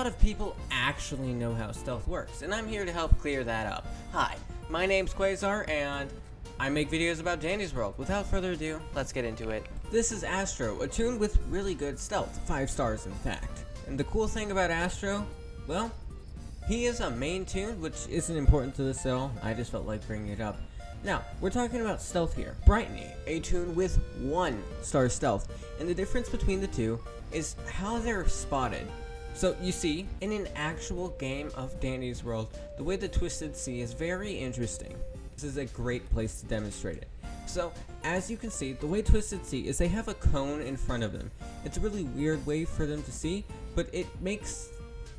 lot of people actually know how stealth works, and I'm here to help clear that up. Hi, my name's Quasar, and I make videos about Dandy's World. Without further ado, let's get into it. This is Astro, a toon with really good stealth, 5 stars in fact. And the cool thing about Astro, well, he is a main toon, which isn't important to this at all. I just felt like bringing it up. Now, we're talking about stealth here. Brightney, a toon with 1 star stealth, and the difference between the two is how they're spotted. So you see, in an actual game of Dandy's World, the way the Twisted Sea is very interesting. This is a great place to demonstrate it. So, as you can see, the way Twisted Sea is they have a cone in front of them. It's a really weird way for them to see, but it makes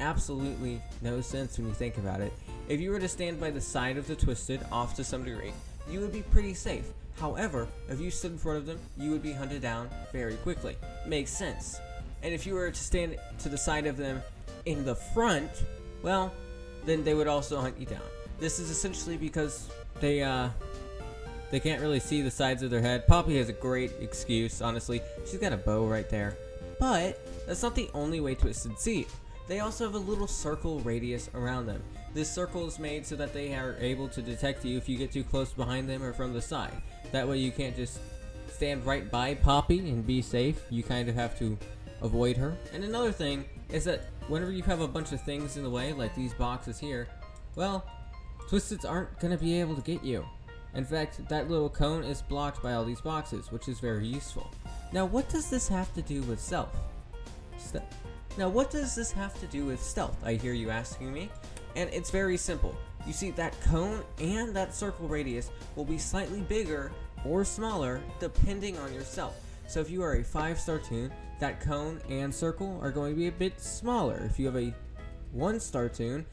absolutely no sense when you think about it. If you were to stand by the side of the Twisted off to some degree, you would be pretty safe. However, if you stood in front of them, you would be hunted down very quickly. Makes sense. And if you were to stand to the side of them in the front, well, then they would also hunt you down. This is essentially because they can't really see the sides of their head. Poppy has a great excuse, honestly. She's got a bow right there. But that's not the only way Twisted see. They also have a little circle radius around them. This circle is made so that they are able to detect you if you get too close behind them or from the side. That way you can't just stand right by Poppy and be safe. You kind of have to avoid her. And another thing is that whenever you have a bunch of things in the way, like these boxes here, well, Twisteds aren't going to be able to get you. In fact, that little cone is blocked by all these boxes, which is very useful. Now, what does this have to do with stealth? I hear you asking me. And it's very simple. You see, that cone and that circle radius will be slightly bigger or smaller depending on your stealth. So if you are a 5-star toon, that cone and circle are going to be a bit smaller. If you have a 1-star toon,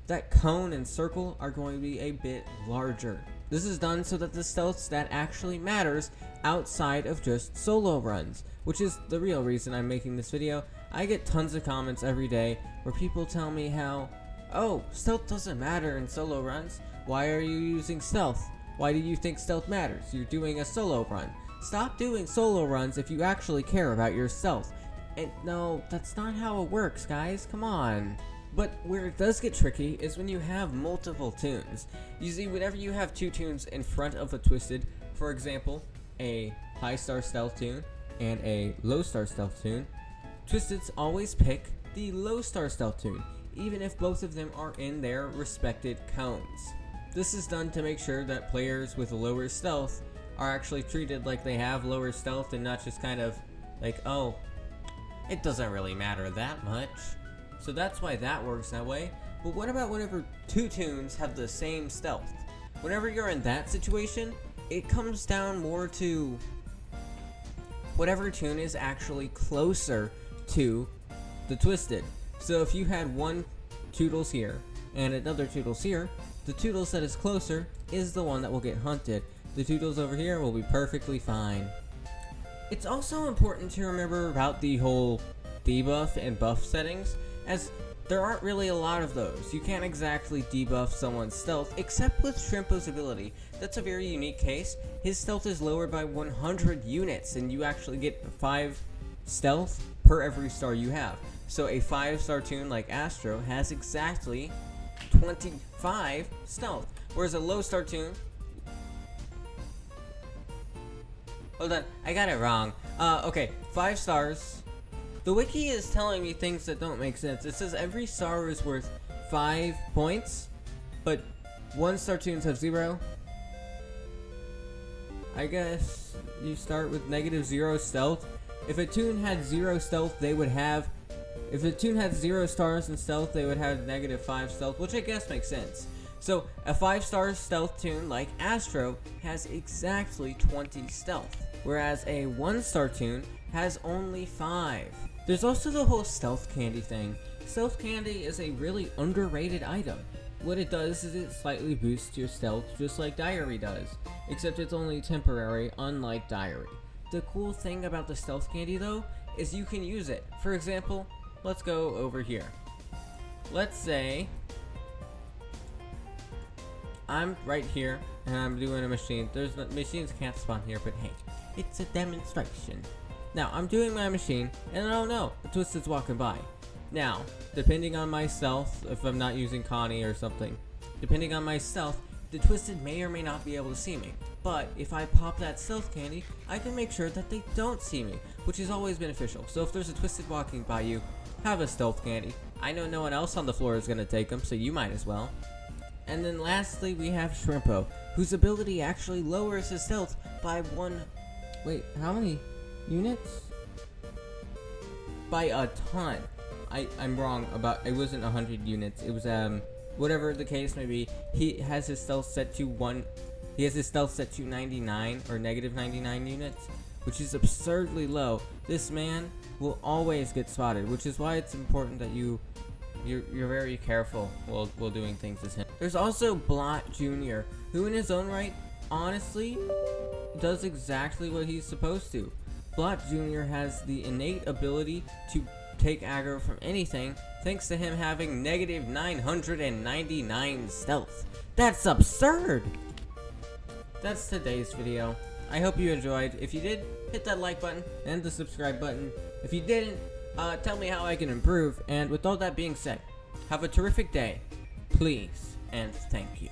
that cone and circle are going to be a bit larger. This is done so that the stealth stat actually matters outside of just solo runs, which is the real reason I'm making this video. I get tons of comments every day where people tell me how, oh, stealth doesn't matter in solo runs. Why are you using stealth? Why do you think stealth matters? You're doing a solo run. Stop doing solo runs if you actually care about your stealth. And no, that's not how it works, guys. Come on. But where it does get tricky is when you have multiple toons. You see, whenever you have 2 toons in front of a Twisted, for example, a high star stealth toon and a low star stealth toon, Twisteds always pick the low star stealth toon, even if both of them are in their respected cones. This is done to make sure that players with lower stealth are actually treated like they have lower stealth and not just kind of like, oh, it doesn't really matter that much. So that's why that works that way. But what about whenever 2 toons have the same stealth? Whenever you're in that situation, it comes down more to whatever toon is actually closer to the Twisted. So if you had one Toodles here and another Toodles here, the Toodles that is closer is the one that will get hunted. The Toodles over here will be perfectly fine. It's also important to remember about the whole debuff and buff settings, as there aren't really a lot of those. You can't exactly debuff someone's stealth, except with Shrimpo's ability. That's a very unique case. His stealth is lowered by 100 units, and you actually get 5 stealth per every star you have. So a 5-star toon like Astro has exactly 25 stealth, whereas a low-star toon... Hold on, I got it wrong. Okay, 5 stars. The wiki is telling me things that don't make sense. It says every star is worth 5 points, but 1-star toons have 0. I guess you start with -0 stealth. If a toon had 0 stealth, they would have... If a toon had 0 stars in stealth, they would have -5 stealth, which I guess makes sense. So, a 5-star stealth toon like Astro has exactly 20 stealth, whereas a 1-star toon has only 5. There's also the whole stealth candy thing. Stealth candy is a really underrated item. What it does is it slightly boosts your stealth just like Diary does, except it's only temporary, unlike Diary. The cool thing about the stealth candy though is you can use it. For example, let's go over here. Let's say I'm right here and I'm doing a machine. Machines can't spawn here, but hey, it's a demonstration. Now I'm doing my machine and oh no, a Twisted's walking by. Now, depending on my stealth, if I'm not using Connie or something, depending on my stealth, the Twisted may or may not be able to see me. But if I pop that stealth candy, I can make sure that they don't see me, which is always beneficial. So if there's a Twisted walking by you, have a stealth candy. I know no one else on the floor is going to take them, so you might as well. And then lastly, we have Shrimpo, whose ability actually lowers his stealth by wait, how many units? By a ton. I'm wrong about, it wasn't 100 units. It was, whatever the case may be, he has his stealth set to 99 or negative 99 units, which is absurdly low. This man will always get spotted, which is why it's important that you're very careful while doing things as him. There's also Blot Jr., who in his own right, honestly, does exactly what he's supposed to. Blot Jr. has the innate ability to take aggro from anything, thanks to him having negative 999 stealth. That's absurd! That's today's video. I hope you enjoyed. If you did, hit that like button and the subscribe button. If you didn't, tell me how I can improve. And with all that being said, have a terrific day, please, and thank you.